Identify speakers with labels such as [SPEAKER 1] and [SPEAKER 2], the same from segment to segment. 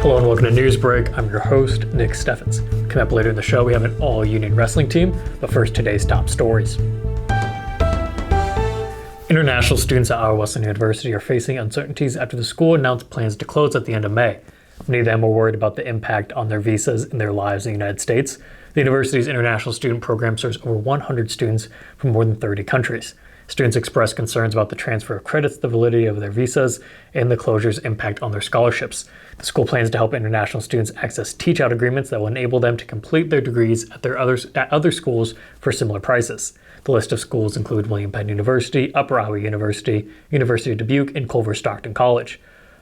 [SPEAKER 1] Hello and welcome to Newsbreak. I'm your host, Nick Steffens. Coming up later in the show, we have an all-union wrestling team, but first, today's top stories. International students at Iowa Wesleyan University are facing uncertainties after the school announced plans to close at the end of May. Many of them were worried about the impact on their visas and their lives in the United States. The university's international student program serves over 100 students from more than 30 countries. Students expressed concerns about the transfer of credits, the validity of their visas, and the closure's impact on their scholarships. The school plans to help international students access teach-out agreements that will enable them to complete their degrees at other schools for similar prices. The list of schools include William Penn University, Upper Iowa University, University of Dubuque, and Culver Stockton College.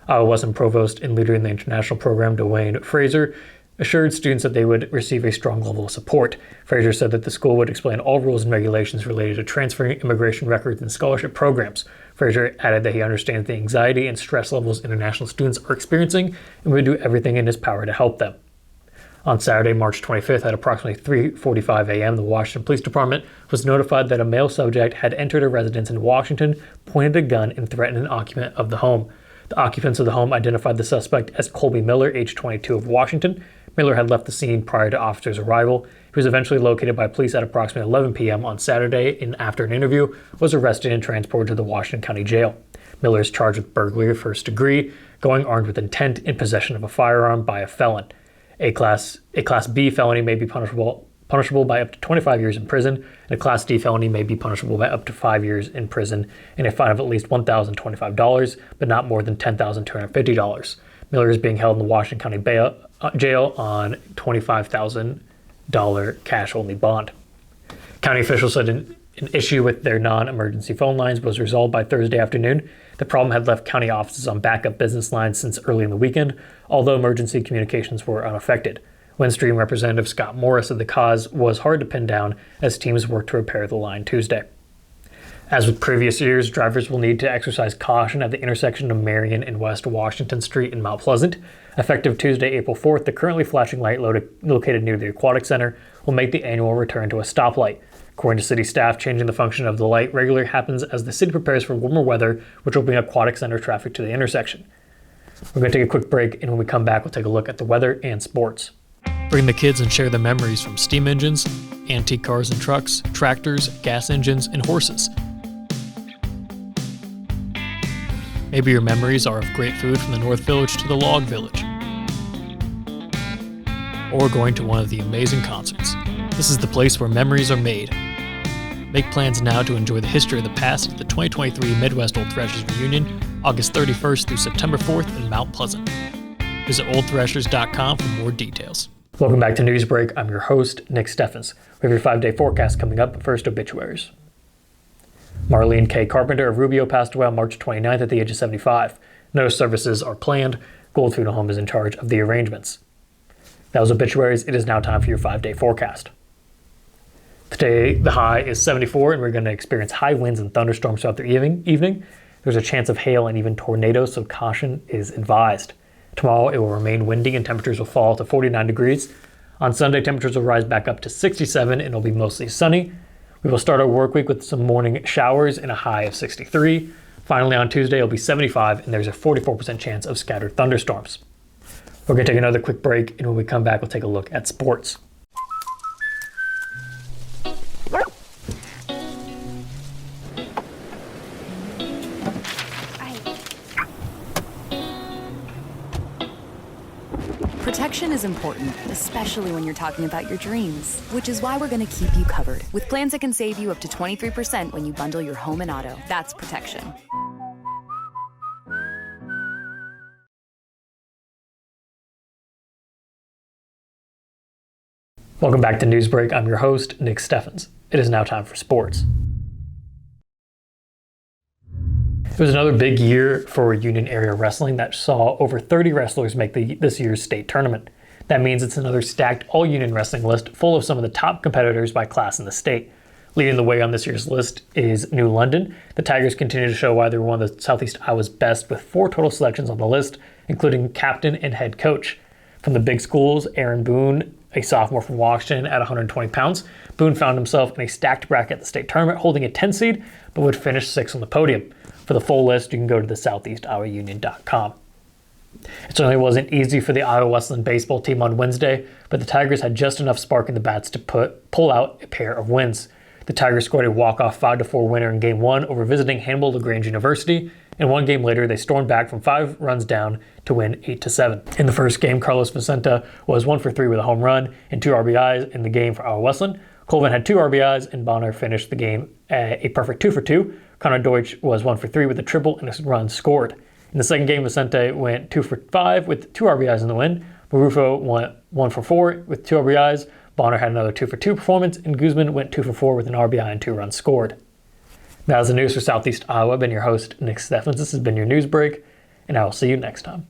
[SPEAKER 1] Iowa Wesleyan Provost and leader in the international program, Dwayne Fraser, assured students that they would receive a strong level of support. Fraser said that the school would explain all rules and regulations related to transferring immigration records and scholarship programs. Fraser added that he understands the anxiety and stress levels international students are experiencing and would do everything in his power to help them. On Saturday, March 25th, at approximately 3:45 a.m., the Washington Police Department was notified that a male subject had entered a residence in Washington, pointed a gun, and threatened an occupant of the home. The occupants of the home identified the suspect as Colby Miller, age 22, of Washington. Miller had left the scene prior to officers' arrival. He was eventually located by police at approximately 11 p.m. on Saturday and, after an interview, was arrested and transported to the Washington County Jail. Miller is charged with burglary of first degree, going armed with intent, in possession of a firearm by a felon. A Class B felony may be punishable by up to 25 years in prison, and a Class D felony may be punishable by up to 5 years in prison and a fine of at least $1,025, but not more than $10,250. Miller is being held in the Washington County jail on $25,000 cash-only bond. County officials said an issue with their non-emergency phone lines was resolved by Thursday afternoon. The problem had left county offices on backup business lines since early in the weekend, although emergency communications were unaffected. Windstream Representative Scott Morris said the cause was hard to pin down as teams worked to repair the line Tuesday. As with previous years, drivers will need to exercise caution at the intersection of Marion and West Washington Street in Mount Pleasant. Effective Tuesday, April 4th, the currently flashing light located near the Aquatic Center will make the annual return to a stoplight. According to city staff, changing the function of the light regularly happens as the city prepares for warmer weather, which will bring Aquatic Center traffic to the intersection. We're going to take a quick break, and when we come back, we'll take a look at the weather and sports. Bring the kids and share the memories from steam engines, antique cars and trucks, tractors, gas engines, and horses. Maybe your memories are of great food from the North Village to the Log Village, or going to one of the amazing concerts. This is the place where memories are made. Make plans now to enjoy the history of the past at the 2023 Midwest Old Thrashers Reunion, August 31st through September 4th in Mount Pleasant. Visit oldthrashers.com for more details. Welcome back to Newsbreak. I'm your host, Nick Steffens. We have your 5-day forecast coming up, but first, obituaries. Marlene K. Carpenter of Rubio passed away on March 29th at the age of 75. No services are planned. Gold Funeral Home is in charge of the arrangements. That was obituaries. It is now time for your 5-day forecast. Today, the high is 74, and we're going to experience high winds and thunderstorms throughout the evening. There's a chance of hail and even tornadoes, so caution is advised. Tomorrow, it will remain windy and temperatures will fall to 49 degrees. On Sunday, temperatures will rise back up to 67, and it'll be mostly sunny. We will start our work week with some morning showers and a high of 63. Finally, on Tuesday, it'll be 75, and there's a 44% chance of scattered thunderstorms. We're going to take another quick break, and when we come back, we'll take a look at sports.
[SPEAKER 2] Protection is important, especially when you're talking about your dreams, which is why we're going to keep you covered with plans that can save you up to 23% when you bundle your home and auto. That's protection.
[SPEAKER 1] Welcome back to Newsbreak. I'm your host, Nick Steffens. It is now time for sports. It was another big year for Union area wrestling that saw over 30 wrestlers make this year's state tournament. That means it's another stacked all-Union wrestling list full of some of the top competitors by class in the state. Leading the way on this year's list is New London. The Tigers continue to show why they're one of the Southeast Iowa's best, with 4 total selections on the list, including captain and head coach. From the big schools, Aaron Boone, a sophomore from Washington at 120 pounds, Boone found himself in a stacked bracket at the state tournament, holding a 10 seed, but would finish 6th on the podium. For the full list, you can go to the SoutheastIowaUnion.com. It certainly wasn't easy for the Iowa Westland baseball team on Wednesday, but the Tigers had just enough spark in the bats to pull out a pair of wins. The Tigers scored a walk-off 5-4 winner in Game 1 over visiting Hannibal LaGrange University, and one game later they stormed back from 5 runs down to win 8-7. In the first game, Carlos Vicenta was 1 for 3 with a home run and 2 RBIs in the game for Iowa Westland. Colvin had 2 RBIs, and Bonner finished the game a perfect 2 for 2. Connor Deutsch was 1 for 3 with a triple and a run scored. In the second game, Vicente went 2 for 5 with 2 RBIs in the win. Marufo went 1 for 4 with 2 RBIs. Bonner had another 2 for 2 performance, and Guzman went 2 for 4 with an RBI and 2 runs scored. That is the news for Southeast Iowa. I've been your host, Nick Steffens. This has been your news break, and I will see you next time.